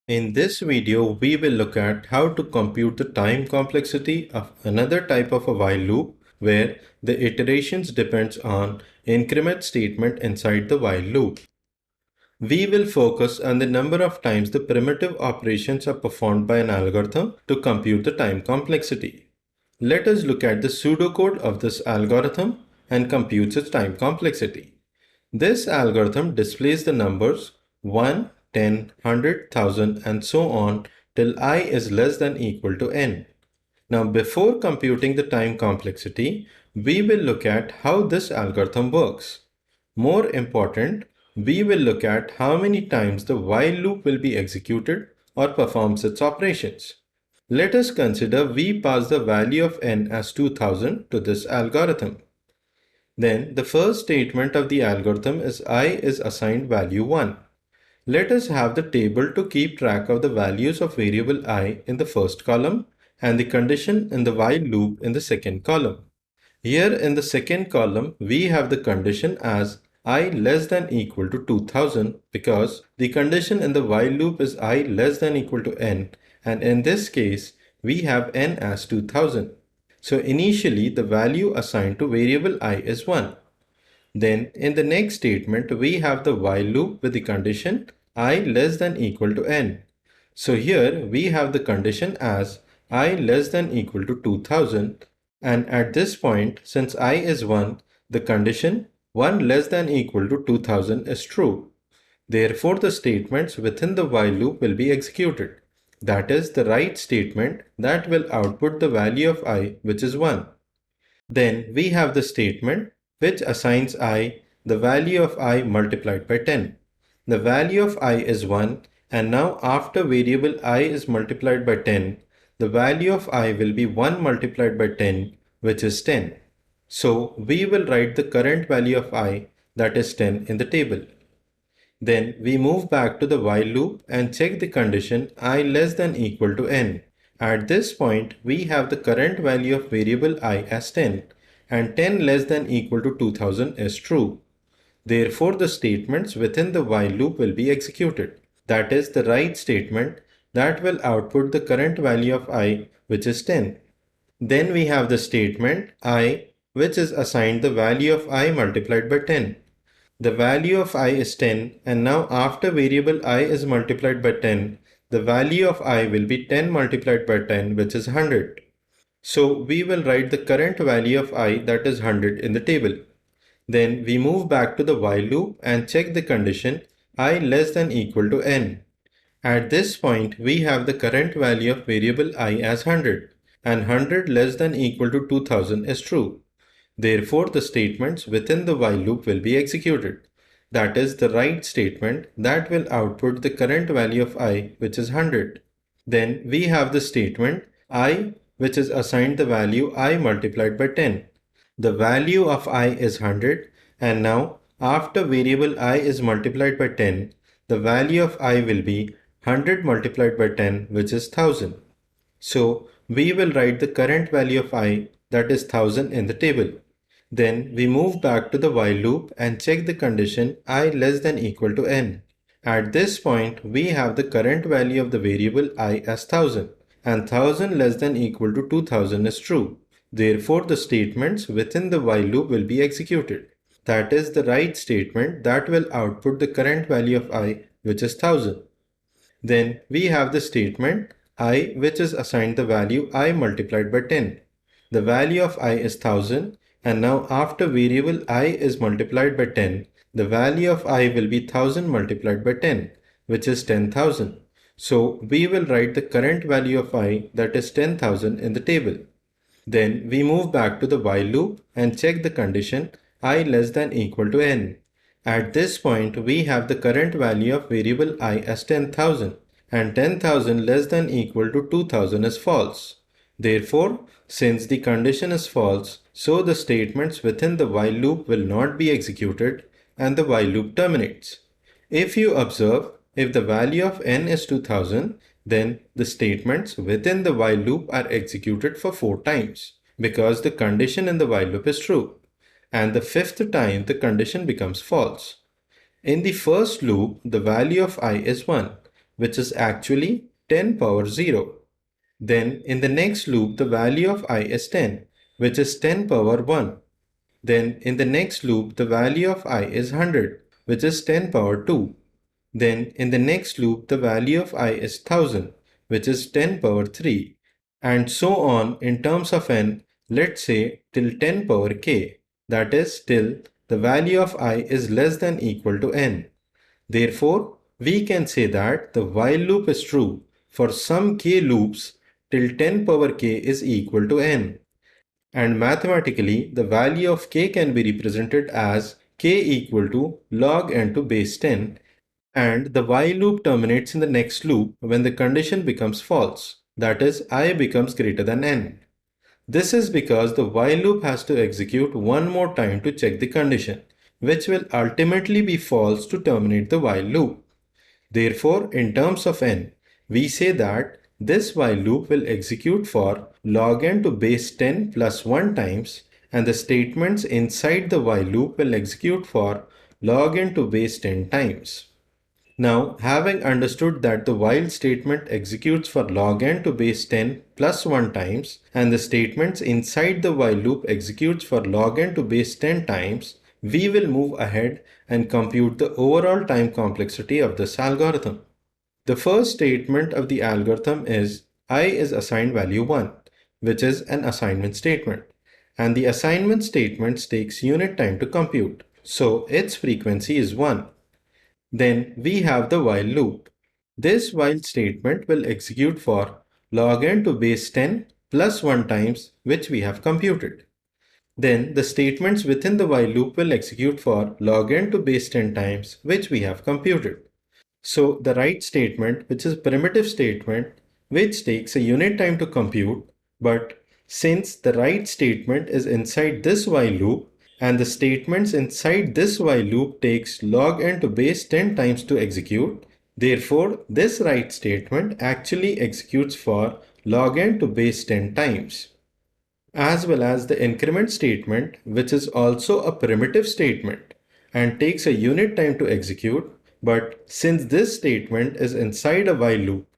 In this video, we will look at how to compute the time complexity of another type of a while loop where the iterations depends on increment statement inside the while loop. We will focus on the number of times the primitive operations are performed by an algorithm to compute the time complexity. Let us look at the pseudocode of this algorithm and computes its time complexity. This algorithm displays the numbers 1, 10, 100, 1000 and so on till I is less than equal to n. Now before computing the time complexity, we will look at how this algorithm works. More important, we will look at how many times the while loop will be executed or performs its operations. Let us consider we pass the value of n as 2000 to this algorithm. Then the first statement of the algorithm is I is assigned value 1. Let us have the table to keep track of the values of variable I in the first column and the condition in the while loop in the second column. Here in the second column, we have the condition as I less than equal to 2000 because the condition in the while loop is I less than equal to n, and in this case, we have n as 2000. So initially the value assigned to variable I is 1. Then in the next statement we have the while loop with the condition I less than equal to n. So here we have the condition as I less than equal to 2000, and at this point since I is 1, the condition 1 less than equal to 2000 is true. Therefore the statements within the while loop will be executed. That is the right statement that will output the value of I, which is 1. Then we have the statement which assigns I the value of I multiplied by 10. The value of I is 1, and now after variable I is multiplied by 10, the value of I will be 1 multiplied by 10, which is 10. So we will write the current value of I, that is 10, in the table. Then we move back to the while loop and check the condition I less than equal to n. At this point, we have the current value of variable I as 10, and 10 less than equal to 2000 is true. Therefore, the statements within the while loop will be executed. That is the right statement that will output the current value of I, which is 10. Then we have the statement I, which is assigned the value of I multiplied by 10. The value of I is 10, and now after variable I is multiplied by 10, the value of I will be 10 multiplied by 10, which is 100. So we will write the current value of I, that is 100, in the table. Then we move back to the while loop and check the condition I less than equal to n. At this point, we have the current value of variable I as 100, and 100 less than equal to 2000 is true. Therefore, the statements within the while loop will be executed. That is the right statement that will output the current value of I, which is 100. Then we have the statement I, which is assigned the value I multiplied by 10. The value of I is 100, and now after variable I is multiplied by 10, the value of I will be 100 multiplied by 10, which is 1000. So we will write the current value of I, that is 1000, in the table. Then we move back to the while loop and check the condition I less than equal to n. At this point, we have the current value of the variable I as 1000, and 1000 less than equal to 2000 is true. Therefore, the statements within the while loop will be executed. That is the right statement that will output the current value of I, which is 1000. Then we have the statement I, which is assigned the value I multiplied by 10. The value of I is 1000, and now after variable I is multiplied by 10, the value of I will be 1000 multiplied by 10, which is 10,000. So we will write the current value of I, that is 10,000, in the table. Then we move back to the while loop and check the condition I less than equal to n. At this point, we have the current value of variable I as 10,000, and 10,000 less than equal to 2000 is false. Therefore, since the condition is false, so the statements within the while loop will not be executed and the while loop terminates. If you observe, if the value of n is 2000, then the statements within the while loop are executed for 4 times because the condition in the while loop is true, and the 5th time the condition becomes false. In the first loop, the value of I is 1, which is actually 10 power 0. Then in the next loop, the value of I is 10, which is 10 power 1. Then in the next loop, the value of I is 100, which is 10 power 2. Then in the next loop, the value of I is 1000, which is 10 power 3. And so on in terms of n, let's say till 10 power k, that is till the value of I is less than equal to n. Therefore, we can say that the while loop is true for some k loops till 10 power k is equal to n. And mathematically, the value of k can be represented as k equal to log n to base 10, and the while loop terminates in the next loop when the condition becomes false, that is, I becomes greater than n. This is because the while loop has to execute one more time to check the condition, which will ultimately be false to terminate the while loop. Therefore, in terms of n, we say that this while loop will execute for log n to base 10 plus 1 times, and the statements inside the while loop will execute for log n to base 10 times. Now, having understood that the while statement executes for log n to base 10 plus 1 times, and the statements inside the while loop executes for log n to base 10 times, we will move ahead and compute the overall time complexity of this algorithm. The first statement of the algorithm is I is assigned value 1, which is an assignment statement, and the assignment statement takes unit time to compute, so its frequency is 1. Then we have the while loop. This while statement will execute for log n to base 10 plus 1 times, which we have computed. Then the statements within the while loop will execute for log n to base 10 times, which we have computed. So the write statement, which is a primitive statement, which takes a unit time to compute, but since the write statement is inside this while loop, and the statements inside this while loop takes log n to base 10 times to execute, therefore this write statement actually executes for log n to base 10 times. As well as the increment statement, which is also a primitive statement and takes a unit time to execute, but since this statement is inside a while loop,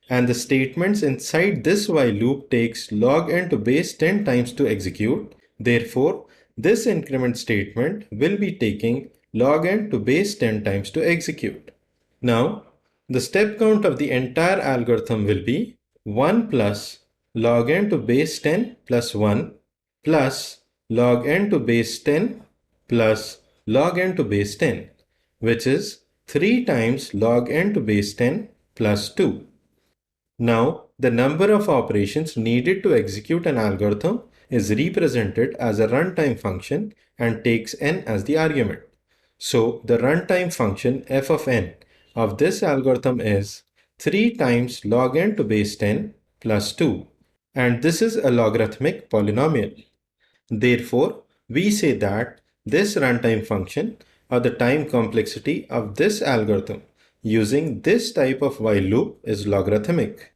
and the statements inside this while loop takes log n to base 10 times to execute, therefore this increment statement will be taking log n to base 10 times to execute. Now, the step count of the entire algorithm will be 1 plus log n to base 10 plus 1 plus log n to base 10 plus log n to base 10, which is 3 times log n to base 10 plus 2. Now, the number of operations needed to execute an algorithm is represented as a runtime function and takes n as the argument. So the runtime function f of n of this algorithm is 3 times log n to base 10 plus 2, and this is a logarithmic polynomial. Therefore, we say that this runtime function or the time complexity of this algorithm using this type of while loop is logarithmic.